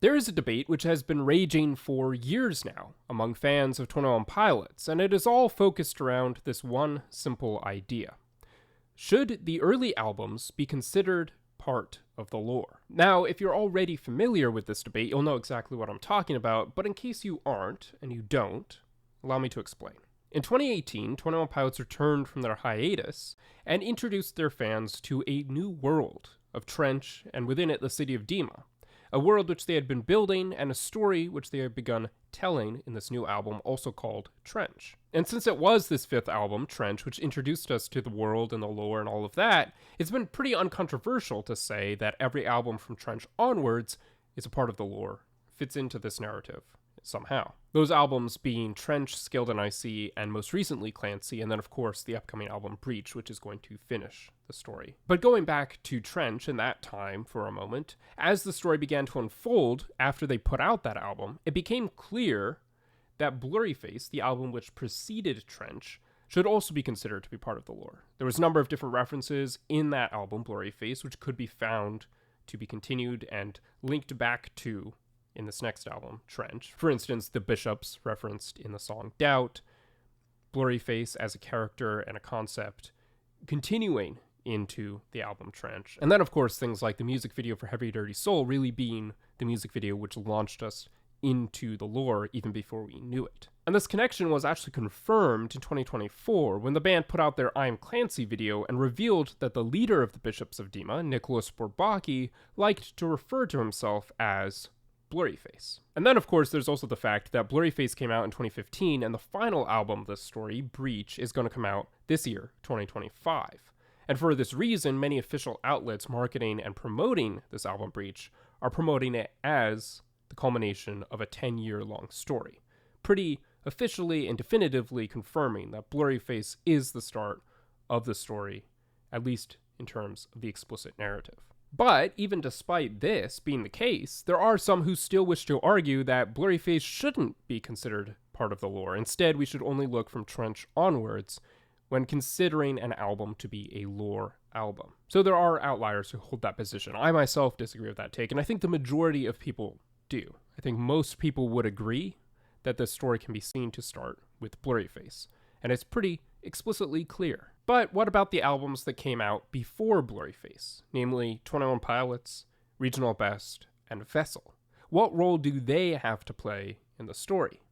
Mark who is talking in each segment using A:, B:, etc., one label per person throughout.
A: There is a debate which has been raging for years now among fans of 21 Pilots, and it is all focused around this one simple idea. Should the early albums be considered part of the lore? Now, if you're already familiar with this debate, you'll know exactly what I'm talking about, but in case you aren't, and you don't, allow me to explain. In 2018, 21 Pilots returned from their hiatus and introduced their fans to a new world of Trench, and within it the city of Dema. A world which they had been building, and a story which they had begun telling in this new album, also called Trench. And since it was this fifth album, Trench, which introduced us to the world and the lore and all of that, it's been pretty uncontroversial to say that every album from Trench onwards is a part of the lore, fits into this narrative somehow. Those albums being Trench, Skilled and IC, and most recently Clancy, and then of course the upcoming album Breach, which is going to finish the story. But going back to Trench in that time for a moment, as the story began to unfold after they put out that album, it became clear that Blurryface, the album which preceded Trench, should also be considered to be part of the lore. There was a number of different references in that album, Blurryface, which could be found to be continued and linked back to in this next album, Trench. For instance, the Bishops referenced in the song Doubt, Blurryface as a character and a concept continuing into the album Trench. And then, of course, things like the music video for Heavy Dirty Soul really being the music video which launched us into the lore even before we knew it. And this connection was actually confirmed in 2024 when the band put out their I'm Clancy video and revealed that the leader of the Bishops of Dema, Nicholas Bourbaki, liked to refer to himself as Blurryface. And then, of course, there's also the fact that Blurryface came out in 2015, and the final album of this story, Breach, is going to come out this year, 2025. And for this reason, many official outlets marketing and promoting this album Breach are promoting it as the culmination of a 10-year-long story, pretty officially and definitively confirming that Blurryface is the start of the story, at least in terms of the explicit narrative. But even despite this being the case, there are some who still wish to argue that Blurryface shouldn't be considered part of the lore. Instead, we should only look from Trench onwards when considering an album to be a lore album. So there are outliers who hold that position. I myself disagree with that take, and I think the majority of people do. I think most people would agree that this story can be seen to start with Blurryface, and it's pretty explicitly clear. But what about the albums that came out before Blurryface, namely 21 Pilots, Regional Best, and Vessel? What role do they have to play in the story?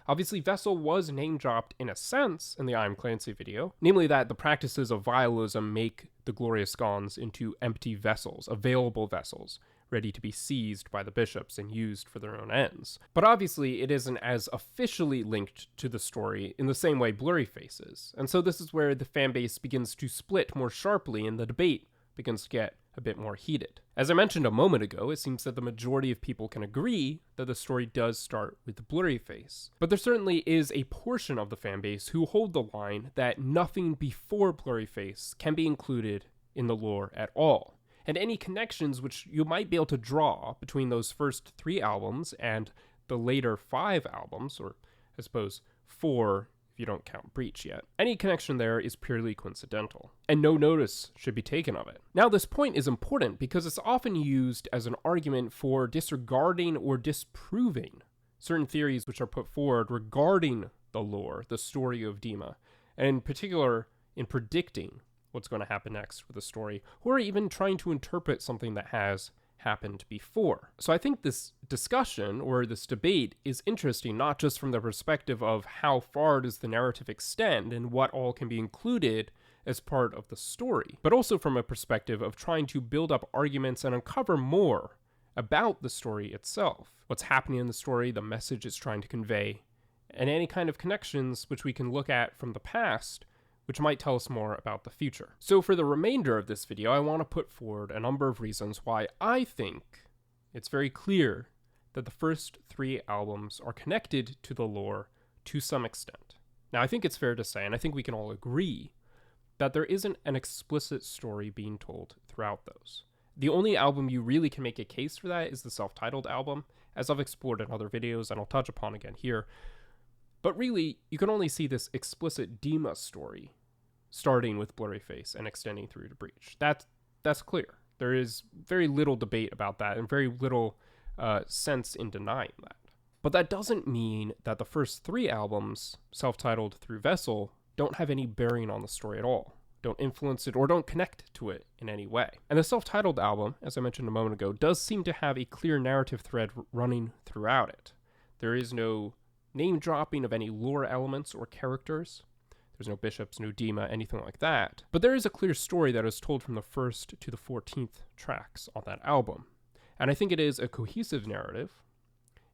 A: Obviously, Vessel was name-dropped in a sense in the I'm Clancy video, namely that the practices of vialism make the Glorious Gons into empty vessels, available vessels, ready to be seized by the bishops and used for their own ends. But obviously, it isn't as officially linked to the story in the same way Blurryface is, and so this is where the fanbase begins to split more sharply and the debate begins to get a bit more heated. As I mentioned a moment ago, it seems that the majority of people can agree that the story does start with Blurryface, but there certainly is a portion of the fanbase who hold the line that nothing before Blurryface can be included in the lore at all. And any connections which you might be able to draw between those first 3 albums and the later 5 albums, or I suppose 4 if you don't count Breach yet, any connection there is purely coincidental, and no notice should be taken of it. Now, this point is important because it's often used as an argument for disregarding or disproving certain theories which are put forward regarding the lore, the story of Dema, and in particular in predicting what's going to happen next with the story, or even trying to interpret something that has happened before. So I think this discussion or this debate is interesting, not just from the perspective of how far does the narrative extend and what all can be included as part of the story, but also from a perspective of trying to build up arguments and uncover more about the story itself, what's happening in the story, the message it's trying to convey, and any kind of connections which we can look at from the past which might tell us more about the future. So for the remainder of this video, I want to put forward a number of reasons why I think it's very clear that the first 3 albums are connected to the lore to some extent. Now, I think it's fair to say, and I think we can all agree, that there isn't an explicit story being told throughout those. The only album you really can make a case for that is the self-titled album, as I've explored in other videos and I'll touch upon again here. But really, you can only see this explicit Dema story starting with Blurryface and extending through to Breach. That's clear. There is very little debate about that and very little sense in denying that. But that doesn't mean that the first 3 albums, self-titled through Vessel, don't have any bearing on the story at all, don't influence it, or don't connect to it in any way. And the self-titled album, as I mentioned a moment ago, does seem to have a clear narrative thread running throughout it. There is no name-dropping of any lore elements or characters. There's no bishops, no Dema, anything like that. But there is a clear story that is told from the 1st to the 14th tracks on that album. And I think it is a cohesive narrative.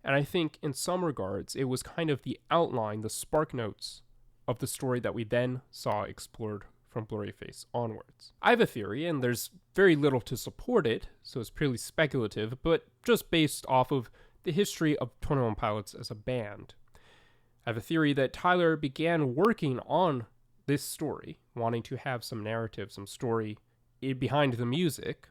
A: And I think in some regards, it was kind of the outline, the spark notes of the story that we then saw explored from Blurryface onwards. I have a theory, and there's very little to support it, so it's purely speculative, but just based off of the history of 21 Pilots as a band. I have a theory that Tyler began working on this story, wanting to have some narrative, some story behind the music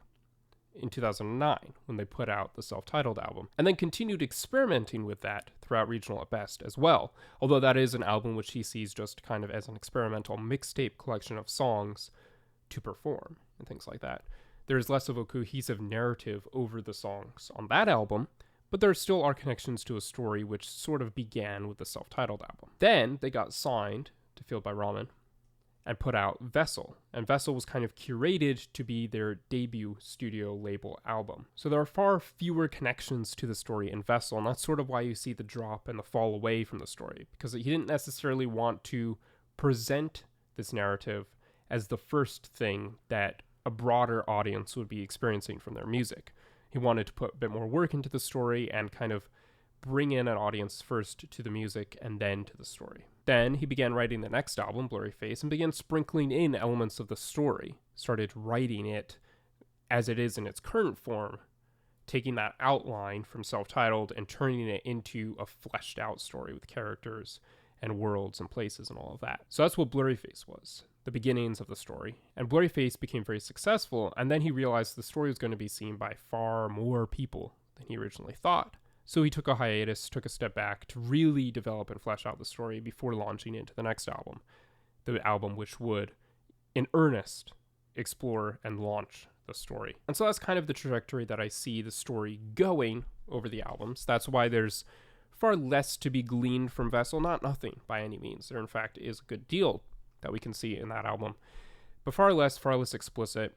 A: in 2009 when they put out the self-titled album, and then continued experimenting with that throughout Regional at Best as well, although that is an album which he sees just kind of as an experimental mixtape collection of songs to perform and things like that. There is less of a cohesive narrative over the songs on that album, but there still are connections to a story which sort of began with the self-titled album. Then they got signed to Field by Ramen and put out Vessel, and Vessel was kind of curated to be their debut studio label album. So there are far fewer connections to the story in Vessel, and that's sort of why you see the drop and the fall away from the story, because he didn't necessarily want to present this narrative as the first thing that a broader audience would be experiencing from their music. He wanted to put a bit more work into the story and kind of bring in an audience first to the music and then to the story. Then he began writing the next album, Blurryface, and began sprinkling in elements of the story, started writing it as it is in its current form, taking that outline from self-titled and turning it into a fleshed out story with characters and worlds and places and all of that. So that's what Blurryface was, the beginnings of the story. And Blurryface became very successful, and then he realized the story was going to be seen by far more people than he originally thought. So he took a hiatus, took a step back to really develop and flesh out the story before launching into the next album, the album which would, in earnest, explore and launch the story. And so that's kind of the trajectory that I see the story going over the albums. That's why there's far less to be gleaned from Vessel, not nothing by any means. There, in fact, is a good deal that we can see in that album, but far less explicit.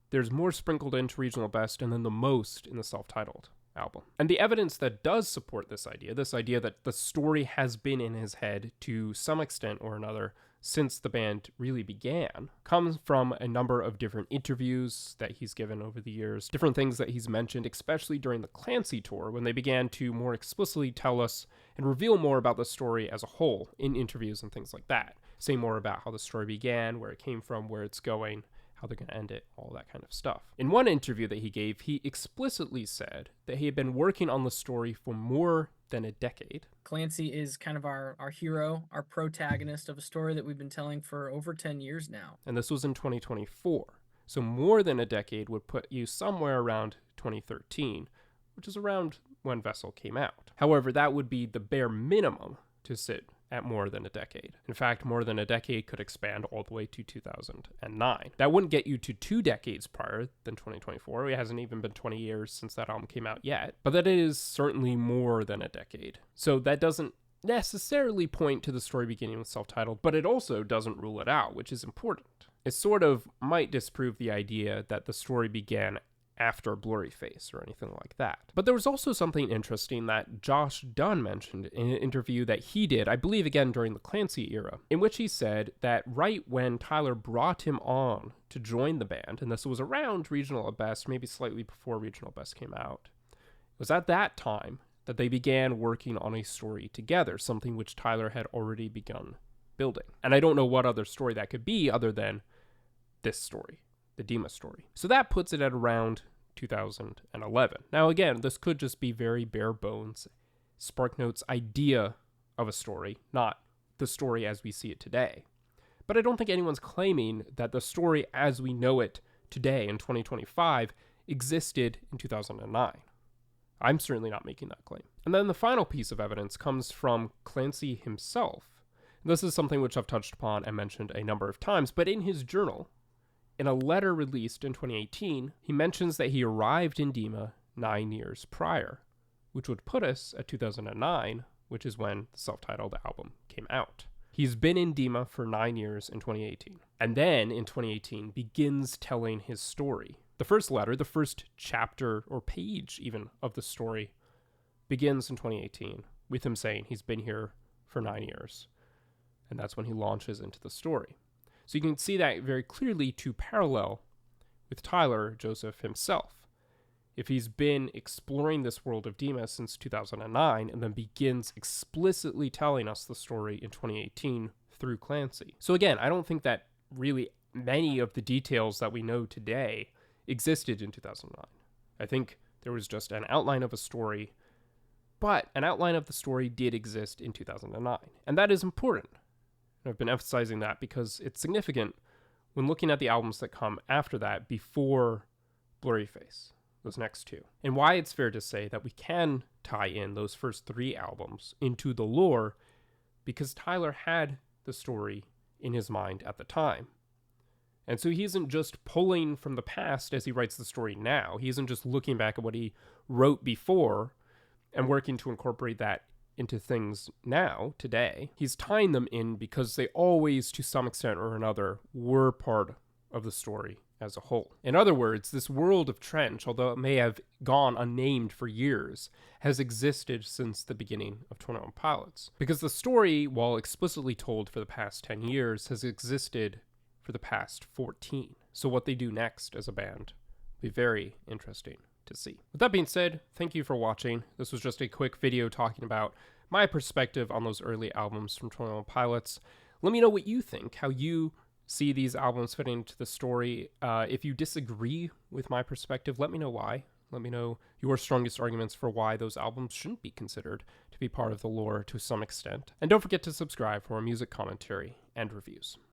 A: There's more sprinkled into Regional Best, and then the most in the self-titled album. And the evidence that does support this idea that the story has been in his head to some extent or another since the band really began, comes from a number of different interviews that he's given over the years, different things that he's mentioned, especially during the Clancy tour, when they began to more explicitly tell us and reveal more about the story as a whole in interviews and things like that. Say more about how the story began, where it came from, where it's going, how they're going to end it, all that kind of stuff. In one interview that he gave, he explicitly said that he had been working on the story for more than a decade.
B: Clancy is kind of our hero, our protagonist of a story that we've been telling for over 10 years now.
A: And this was in 2024. So more than a decade would put you somewhere around 2013, which is around when Vessel came out. However, that would be the bare minimum to sit at more than a decade. In fact, more than a decade could expand all the way to 2009. That wouldn't get you to 2 decades prior than 2024. It hasn't even been 20 years since that album came out yet, but that is certainly more than a decade. So that doesn't necessarily point to the story beginning with self-titled, but it also doesn't rule it out, which is important. It sort of might disprove the idea that the story began after Blurryface or anything like that. But there was also something interesting that Josh Dunn mentioned in an interview that he did, I believe again during the Clancy era, in which he said that right when Tyler brought him on to join the band, and this was around Regional at Best, maybe slightly before Regional Best came out, it was at that time that they began working on a story together, something which Tyler had already begun building. And I don't know what other story that could be other than this story, the Dema story. So that puts it at around 2011. Now again, this could just be very bare bones SparkNotes idea of a story, not the story as we see it today. But I don't think anyone's claiming that the story as we know it today in 2025 existed in 2009. I'm certainly not making that claim. And then the final piece of evidence comes from Clancy himself. This is something which I've touched upon and mentioned a number of times, but in his journal, in a letter released in 2018, he mentions that he arrived in Dema 9 years prior which would put us at 2009, which is when the self-titled album came out. He's been in Dema for 9 years in 2018, and then in 2018 begins telling his story. The first letter, the first chapter or page even of the story, begins in 2018 with him saying he's been here for 9 years, and that's when he launches into the story. So you can see that very clearly to parallel with Tyler Joseph himself. If he's been exploring this world of Dema since 2009 and then begins explicitly telling us the story in 2018 through Clancy. So again, I don't think that really many of the details that we know today existed in 2009. I think there was just an outline of a story, but an outline of the story did exist in 2009. And that is important. And I've been emphasizing that because it's significant when looking at the albums that come after that before Blurry Face. Those next two, and why it's fair to say that we can tie in those first 3 albums into the lore because Tyler had the story in his mind at the time. And so he isn't just pulling from the past as he writes the story now. He isn't just looking back at what he wrote before and working to incorporate that into things now, today. He's tying them in because they always, to some extent or another, were part of the story as a whole. In other words, this world of Trench, although it may have gone unnamed for years, has existed since the beginning of 21 Pilots. Because the story, while explicitly told for the past 10 years, has existed for the past 14. So what they do next as a band will be very interesting to see. With that being said, thank you for watching. This was just a quick video talking about my perspective on those early albums from 21 Pilots. Let me know what you think, how you see these albums fitting into the story. If you disagree with my perspective, let me know why. Let me know your strongest arguments for why those albums shouldn't be considered to be part of the lore to some extent. And don't forget to subscribe for more music commentary and reviews.